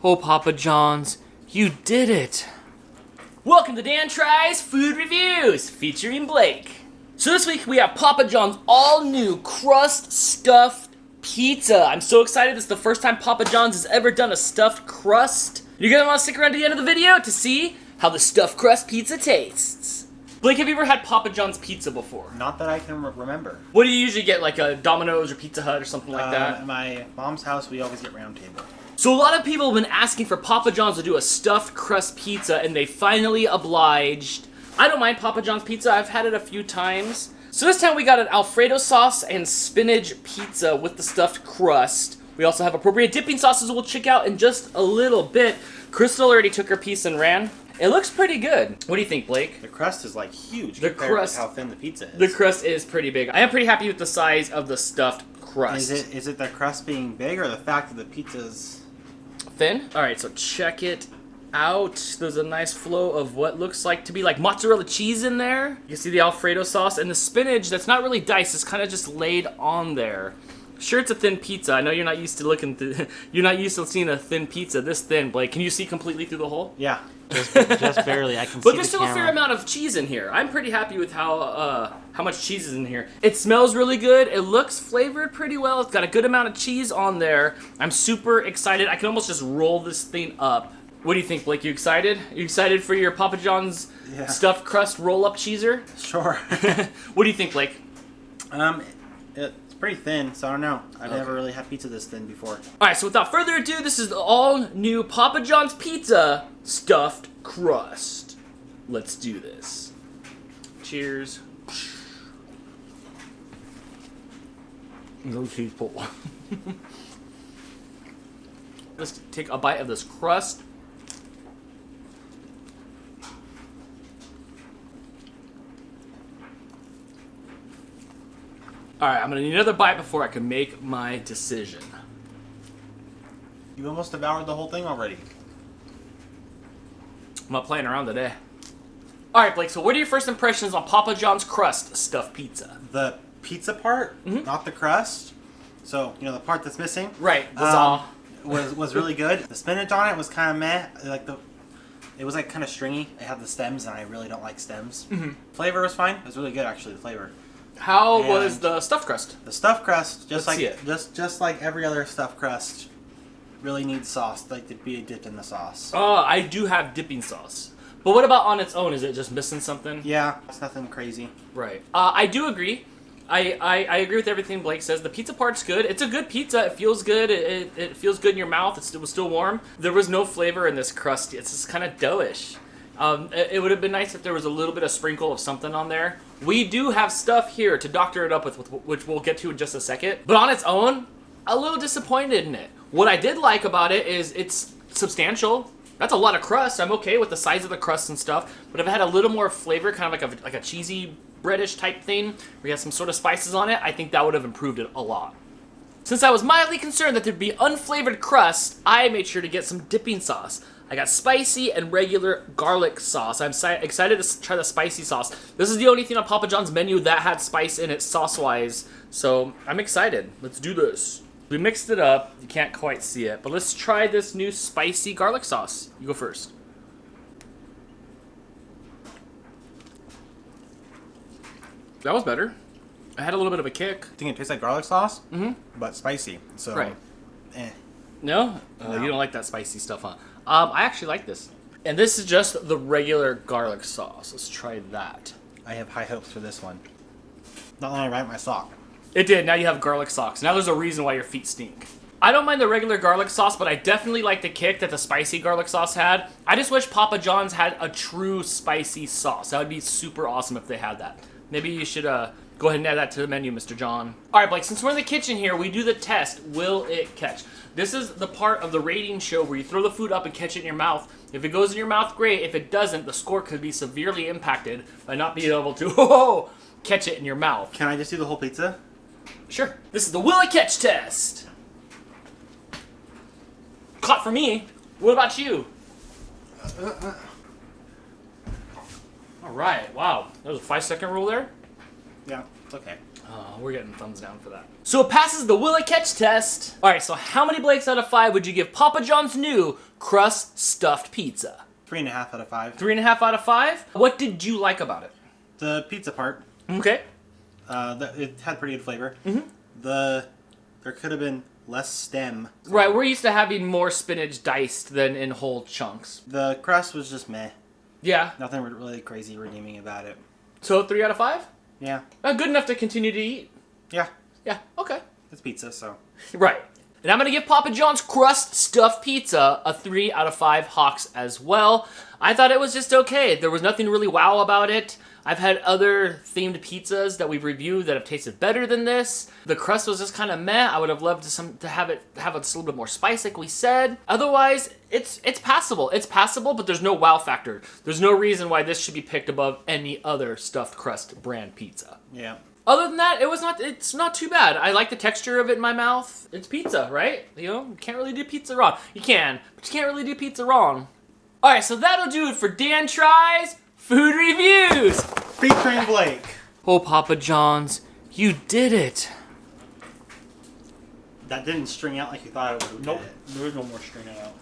Oh, Papa John's, you did it. Welcome to Dan Tries Food Reviews, featuring Blake. So this week we have Papa John's all-new crust stuffed pizza. I'm so excited. This is the first time Papa John's has ever done a stuffed crust. You're gonna want to stick around to the end of the video to see how the stuffed crust pizza tastes. Blake, have you ever had Papa John's pizza before? Not that I can remember. What do you usually get, like a Domino's or Pizza Hut or something like that? At my mom's house, we always get Round Table. So a lot of people have been asking for Papa John's to do a stuffed crust pizza, and they finally obliged. I don't mind Papa John's pizza. I've had it a few times. So this time we got an Alfredo sauce and spinach pizza with the stuffed crust. We also have appropriate dipping sauces we'll check out in just a little bit. Crystal already took her piece and ran. It looks pretty good. What do you think, Blake? The crust is like huge The compared crust, to how thin the pizza is. The crust is pretty big. I am pretty happy with the size of the stuffed crust. Is it the crust being big or the fact that the pizza's thin? Alright, so check it out. There's a nice flow of what looks like to be like mozzarella cheese in there. You can see the Alfredo sauce and the spinach that's not really diced. It's kind of just laid on there. Sure, it's a thin pizza. I know you're not used to looking through. You're not used to seeing a thin pizza this thin, Blake. Can you see completely through the hole? Yeah, just barely. I can see But there's still a fair amount of cheese in here. I'm pretty happy with how much cheese is in here. It smells really good. It looks flavored pretty well. It's got a good amount of cheese on there. I'm super excited. I can almost just roll this thing up. What do you think, Blake? You excited? You excited for your Papa John's stuffed crust roll-up cheeser? Sure. What do you think, Blake? It's pretty thin, so I don't know. I've never really had pizza this thin before. Alright, so without further ado, this is the all-new Papa John's pizza stuffed crust. Let's do this. Cheers. No cheese pull. Let's take a bite of this crust. Alright, I'm gonna need another bite before I can make my decision. You almost devoured the whole thing already. I'm not playing around today. Alright, Blake, so what are your first impressions on Papa John's crust stuffed pizza? The pizza part, not the crust. So, you know, the part that's missing. Right, that's all. Was really good. The spinach on it was kind of meh. It was like kind of stringy. It had the stems, and I really don't like stems. Flavor was fine. It was really good, actually, the flavor. How was the stuffed crust? The stuffed crust, just Let's like every other stuffed crust, really needs sauce, like to be dipped in the sauce. Oh, I do have dipping sauce. But what about on its own? Is it just missing something? Yeah, it's nothing crazy. Right. I do agree. I agree with everything Blake says. The pizza part's good. It's a good pizza. It feels good. It feels good in your mouth. It was still warm. There was no flavor in this crust. It's just kind of doughish. It would have been nice if there was a little bit of sprinkle of something on there. We do have stuff here to doctor it up with, which we'll get to in just a second. But on its own, a little disappointed in it. What I did like about it is it's substantial. That's a lot of crust. I'm okay with the size of the crust and stuff. But if it had a little more flavor, kind of like a cheesy breadish type thing, where you had some sort of spices on it, I think that would have improved it a lot. Since I was mildly concerned that there'd be unflavored crust, I made sure to get some dipping sauce. I got spicy and regular garlic sauce. I'm excited to try the spicy sauce. This is the only thing on Papa John's menu that had spice in it sauce-wise, so I'm excited. Let's do this. We mixed it up. You can't quite see it, but let's try this new spicy garlic sauce. You go first. That was better. I had a little bit of a kick. I think it tastes like garlic sauce, but spicy. So, right. Eh. No? No. You don't like that spicy stuff, huh? I actually like this. And this is just the regular garlic sauce. Let's try that. I have high hopes for this one. Not letting I write my sock. It did. Now you have garlic socks. Now there's a reason why your feet stink. I don't mind the regular garlic sauce, but I definitely like the kick that the spicy garlic sauce had. I just wish Papa John's had a true spicy sauce. That would be super awesome if they had that. Maybe you should go ahead and add that to the menu, Mr. John. All right, Blake, since we're in the kitchen here, we do the test, will it catch? This is the part of the rating show where you throw the food up and catch it in your mouth. If it goes in your mouth, great. If it doesn't, the score could be severely impacted by not being able to catch it in your mouth. Can I just do the whole pizza? Sure. This is the will it catch test. Caught for me. What about you? All right. Wow. There's a 5-second rule there. Yeah, it's okay. We're getting thumbs down for that. So it passes the will it catch test. All right, so how many Blakes out of 5 would you give Papa John's new Crust Stuffed Pizza. 3.5 out of 5. 3.5 out of 5. What did you like about it? The pizza part. Okay. It had pretty good flavor. There could have been less stem. Right, we're used to having more spinach diced than in whole chunks. The crust was just meh. Yeah. Nothing really crazy redeeming about it. So 3 out of 5? Yeah. Good enough to continue to eat. Yeah. Yeah, okay. It's pizza, so. Right. And I'm going to give Papa John's Crust Stuffed Pizza a 3 out of 5 hawks as well. I thought it was just okay. There was nothing really wow about it. I've had other themed pizzas that we've reviewed that have tasted better than this. The crust was just kind of meh. I would have loved to have it have just a little bit more spice, like we said. Otherwise, it's passable. It's passable, but there's no wow factor. There's no reason why this should be picked above any other stuffed crust brand pizza. Yeah. Other than that, it's not too bad. I like the texture of it in my mouth. It's pizza, right? You know, you can't really do pizza wrong. You can, but you can't really do pizza wrong. All right, so that'll do it for Dan Tries Food Reviews. Featuring Blake. Oh, Papa John's, you did it. That didn't string out like you thought it would. Nope, there was no more stringing out.